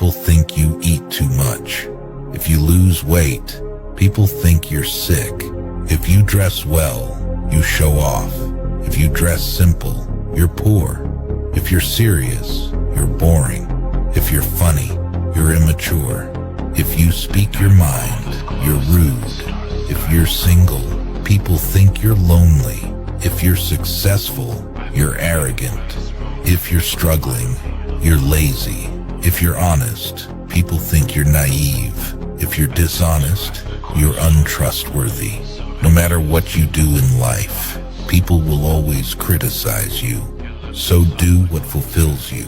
people think you eat too much. If you lose weight, people think you're sick. If you dress well, you show off. If you dress simple, you're poor. If you're serious, you're boring. If you're funny, you're immature. If you speak your mind, you're rude. If you're single, people think you're lonely. If you're successful, you're arrogant. If you're struggling, you're lazy. If you're honest, people think you're naive. If you're dishonest, you're untrustworthy. No matter what you do in life, people will always criticize you. So do what fulfills you.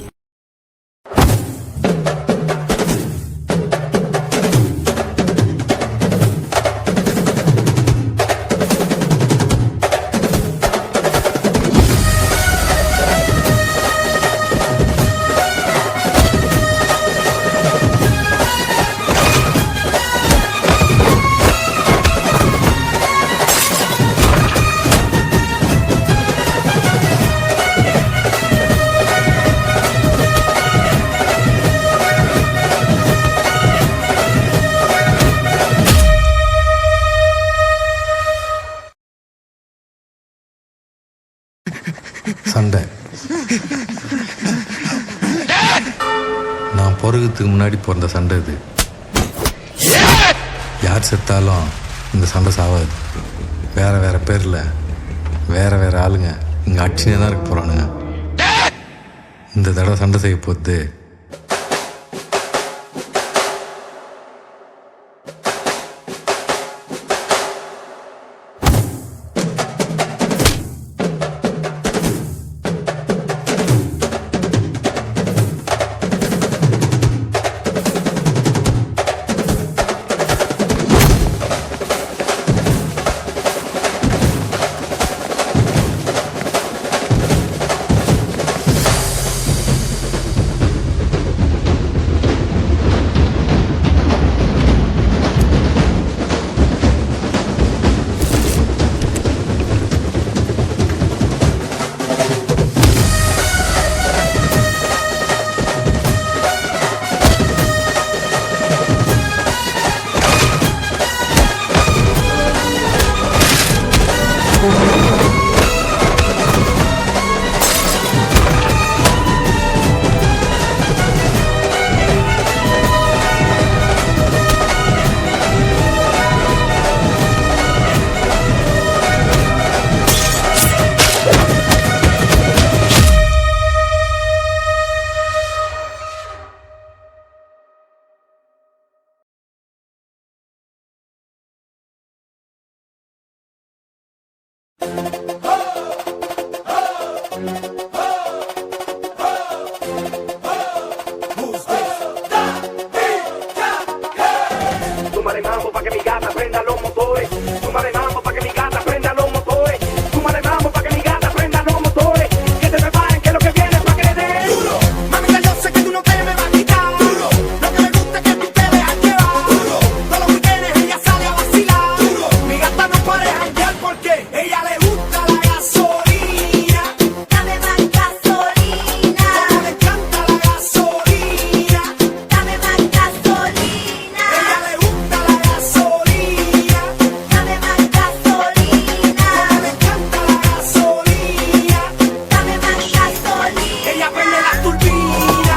சண்டை நான் பிறகுறதுக்கு முன்னாடி பிறந்த சண்டை இது. யார் செத்தாலும் இந்த சண்டை சாவாது. வேற வேற பேர்ல வேற வேற ஆளுங்க இங்க அடிச்சுனே தான் இருக்க போறானுங்க. இந்த தடவை சண்டை செய்ய போகுது Súmale mambo pa' que mi gata prenda los motores. Súmale mambo pa' que mi gata prenda los motores. Súmale mambo pa' que mi gata prenda los motores. Que se preparen que lo que viene es pa' que le den duro. Mamita, yo sé que tú no te me vas a quitar duro. Lo que me gusta es que tú te dejas llevar duro. Todos los weekendes ella sale a vacilar duro. Mi gata no puede janguear porque ella le gusta la gasolina. Dame más gasolina. Como le encanta la gasolina. Dame más gasolina. Ella le gusta la gasolina. Dame más gasolina. Como le encanta la gasolina. Dame más gasolina. Ella prende la turbina,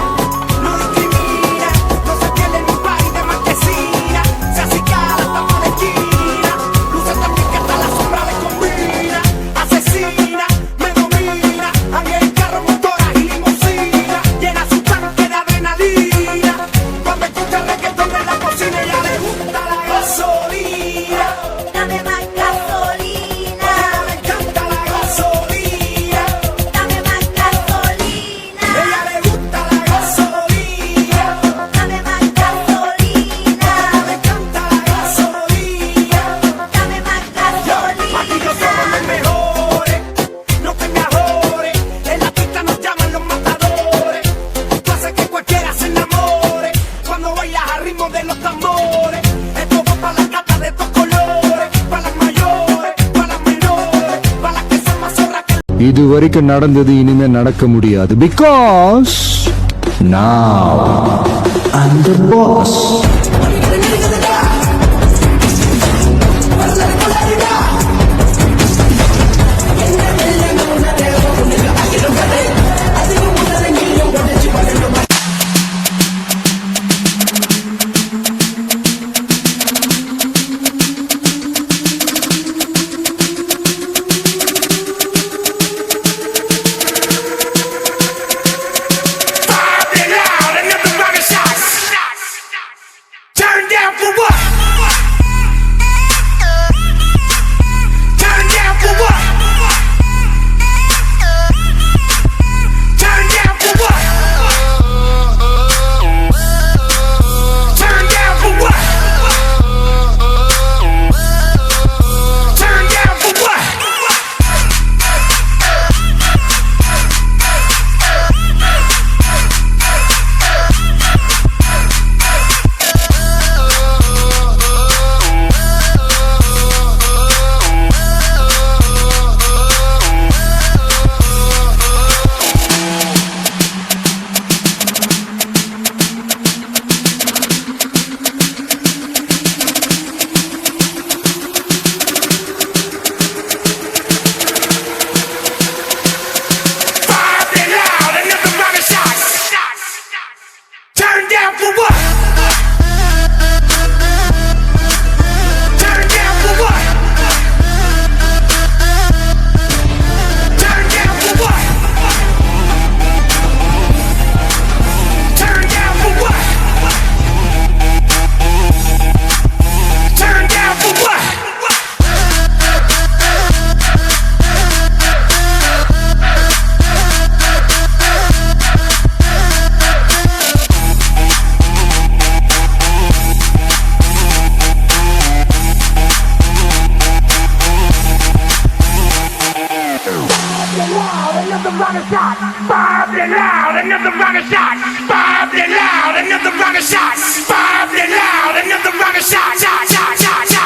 no discrimina, no se pierde en un party de marquesina. Se acicala hasta por la esquina, luce también que hasta la sombra le combina. Asesina, me domina, anda en carro, motoras y limusina. Llena su tanque de adrenalina, cuando escucha reggaetón en la cocina. Ella le gusta la gasolina, Dame más gasolina. ella le encanta la gasolina. Dame más gasolina. Ella le gusta la gasolina, Dame más gasolina. le encanta la gasolina. Dame más gasolina. Aquí yo somos los mejores, no te me ajores. En la pista nos llaman los matadores. Tú haces que cualquiera se enamore cuando bailas al ritmo de los tambores. Esto va para las gatas de estos colores, para las mayores, para las menores, para las que son más zorras que இது வரைக்கும் நடந்தது இனிமே நடக்க முடியாது. Because now I'm the boss. Turn down for what? Turn down for what? Turn down for what? Turn down for what? Turn down for what? Turn down for what? Turn down for what? Turn down for what? Turn down for what? Turn down for what? Another rocket shot, bombed and loud. Another rocket shot, bombed and loud. Another rocket shot, bombed and loud. Another rocket shot, shot, shot, shot, shot.